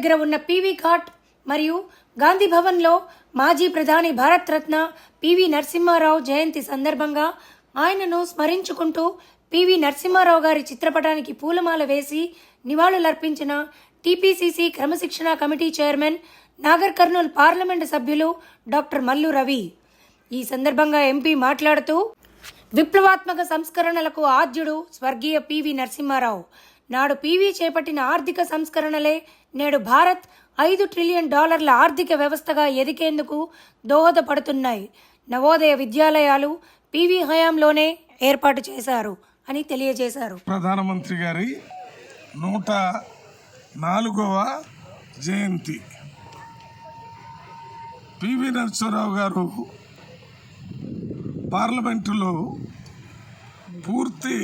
దగ్గర ఉన్న పివి ఘాట్ మరియు గాంధీ భవన్లో మాజీ ప్రధాని భారత రత్న పివి నరసింహారావు జయంతి సందర్భంగా ఆయనను స్మరించుకుంటూ పివి నరసింహారావు గారి చిత్రపటానికి పూలమాల వేసి నివాళులర్పించిన టీపీసీసీ క్రమశిక్షణ committee chairman Nagar Kurnool parliament సభ్యులు డాక్టర్ మల్లు రవి. ఈ సందర్భంగా ఎంపీ మాట్లాడుతూ విప్లవాత్మక సంస్కరణలకు ఆద్యుడు స్వర్గీయ పివి నరసింహారావు. నాడు పివి చేపట్టిన ఆర్థిక సంస్కరణలే నేడు భారత్ $5 ట్రిలియన్ ఆర్థిక వ్యవస్థగా ఎదిగేందుకు దోహదపడుతున్నాయి. నవోదయ విద్యాలయాలు పివి హయాంలోనే ఏర్పాటు చేశారు అని తెలియజేశారు. ప్రధానమంత్రి గారి 104వ జయంతి పివి నరసింహారావు గారు పార్లమెంటులో పూర్తి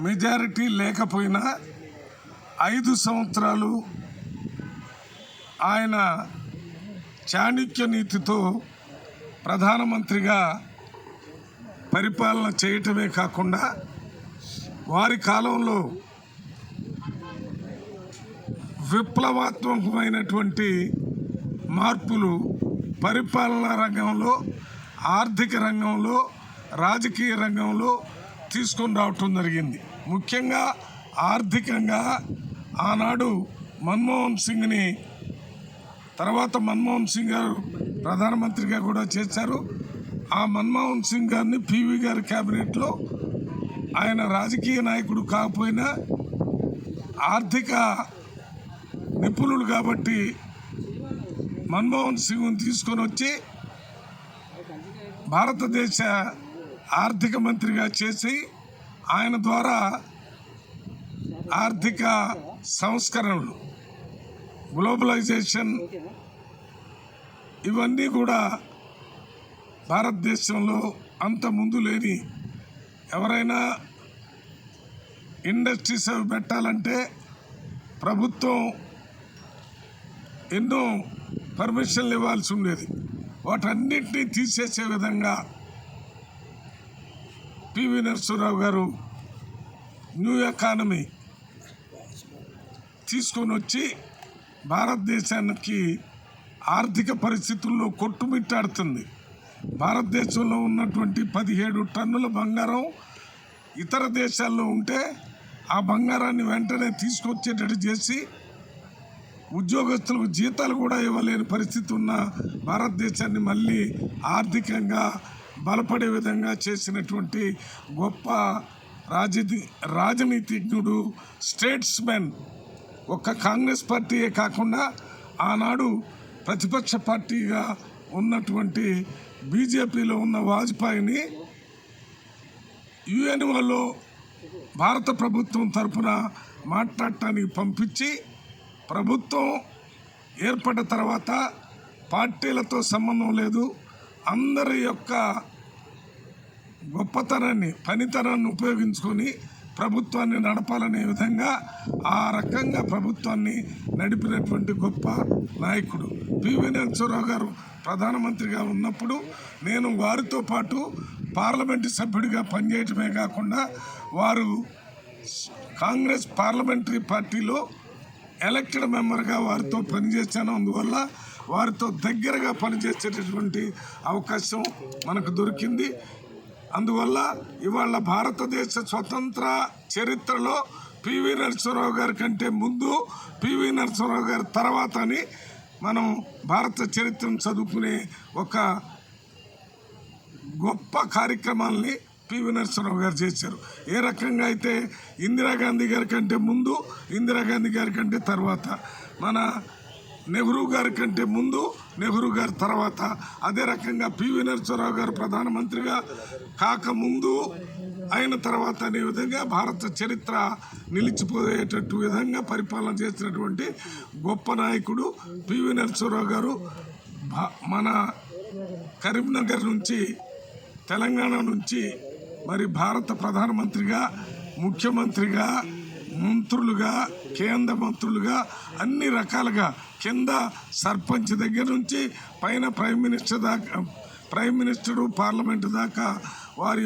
మెజారిటీ లేకపోయినా 5 సంవత్సరాలు ఆయన చాణక్య నీతితో ప్రధానమంత్రిగా పరిపాలన చేయటమే కాకుండా వారి కాలంలో విప్లవాత్మకమైనటువంటి మార్పులు పరిపాలనా రంగంలో, ఆర్థిక రంగంలో, రాజకీయ రంగంలో తీసుకొని రావటం జరిగింది. ముఖ్యంగా ఆర్థికంగా ఆనాడు మన్మోహన్ సింగ్ని, తర్వాత మన్మోహన్ సింగ్ గారు ప్రధానమంత్రిగా కూడా చేశారు. ఆ మన్మోహన్ సింగ్ గారిని పివి గారి క్యాబినెట్లో ఆయన రాజకీయ నాయకుడు కాకపోయినా ఆర్థిక నిపుణులు కాబట్టి మన్మోహన్ సింగ్ని తీసుకొని వచ్చి భారతదేశ ఆర్థిక మంత్రిగా చేసి ఆయన ద్వారా ఆర్థిక సంస్కరణలు, గ్లోబలైజేషన్, ఇవన్నీ కూడా భారతదేశంలో అంత ముందు లేని, ఎవరైనా ఇండస్ట్రీస్ అవి పెట్టాలంటే ప్రభుత్వం ఎన్నో పర్మిషన్లు ఇవ్వాల్సి ఉండేది. వాటన్నిటినీ తీసేసే విధంగా పివి నరసింహారావు గారు న్యూ ఎకానమీ తీసుకొని వచ్చి భారతదేశానికి ఆర్థిక పరిస్థితుల్లో కొట్టుమిట్టాడుతుంది. భారతదేశంలో ఉన్నటువంటి 17 టన్నుల బంగారం ఇతర దేశాల్లో ఉంటే ఆ బంగారాన్ని వెంటనే తీసుకొచ్చేటట్టు చేసి ఉద్యోగస్తులకు జీతాలు కూడా ఇవ్వలేని పరిస్థితి ఉన్న భారతదేశాన్ని మళ్ళీ ఆర్థికంగా బలపడే విధంగా చేసినటువంటి గొప్ప రాజనీతిజ్ఞుడు, స్టేట్స్మెన్. ఒక్క కాంగ్రెస్ పార్టీయే కాకుండా ఆనాడు ప్రతిపక్ష పార్టీగా ఉన్నటువంటి బీజేపీలో ఉన్న వాజ్పేయిని యుఎన్ఓలో భారత ప్రభుత్వం తరఫున మాట్లాడటానికి పంపించి ప్రభుత్వం ఏర్పడిన తర్వాత పార్టీలతో సంబంధం లేదు, అందరి యొక్క గొప్పతనాన్ని, పనితనాన్ని ఉపయోగించుకొని ప్రభుత్వాన్ని నడపాలనే విధంగా ఆ రకంగా ప్రభుత్వాన్ని నడిపినటువంటి గొప్ప నాయకుడు పివి నరసింహారావు గారు. ప్రధానమంత్రిగా ఉన్నప్పుడు నేను వారితో పాటు పార్లమెంటు సభ్యుడిగా పనిచేయటమే కాకుండా వారు కాంగ్రెస్ పార్లమెంటరీ పార్టీలో ఎలక్టెడ్ మెంబర్గా వారితో పనిచేశాను. అందువల్ల వారితో దగ్గరగా పనిచేసేటటువంటి అవకాశం మనకు దొరికింది. అందువల్ల ఇవాళ భారతదేశ స్వతంత్ర చరిత్రలో పివి నరసింహారావు గారి కంటే ముందు, పివి నరసింహారావు గారి తర్వాత అని మనం భారత చరిత్రను చదువుకునే ఒక గొప్ప కార్యక్రమాల్ని పివి నరసింహారావు గారు చేశారు. ఏ రకంగా అయితే ఇందిరాగాంధీ గారి కంటే ముందు, ఇందిరాగాంధీ గారి కంటే తర్వాత, మన నెహ్రూ గారి కంటే ముందు, నెహ్రూ గారి తర్వాత, అదే రకంగా పివి నరసింహారావు గారు ప్రధానమంత్రిగా కాకముందు, అయిన తర్వాత అనే విధంగా భారత చరిత్ర నిలిచిపోయేటట్టు విధంగా పరిపాలన చేసినటువంటి గొప్ప నాయకుడు పివి నరసింహారావు గారు. మన కరీంనగర్ నుంచి, తెలంగాణ నుంచి మరి భారత ప్రధానమంత్రిగా, ముఖ్యమంత్రిగా, మంత్రులుగా, కేంద్ర మంత్రులుగా, అన్ని రకాలుగా కింద సర్పంచ్ దగ్గర నుంచి పైన ప్రైమ్ మినిస్టర్ దాకా, ప్రైమ్ మినిస్టరు, పార్లమెంటు దాకా వారి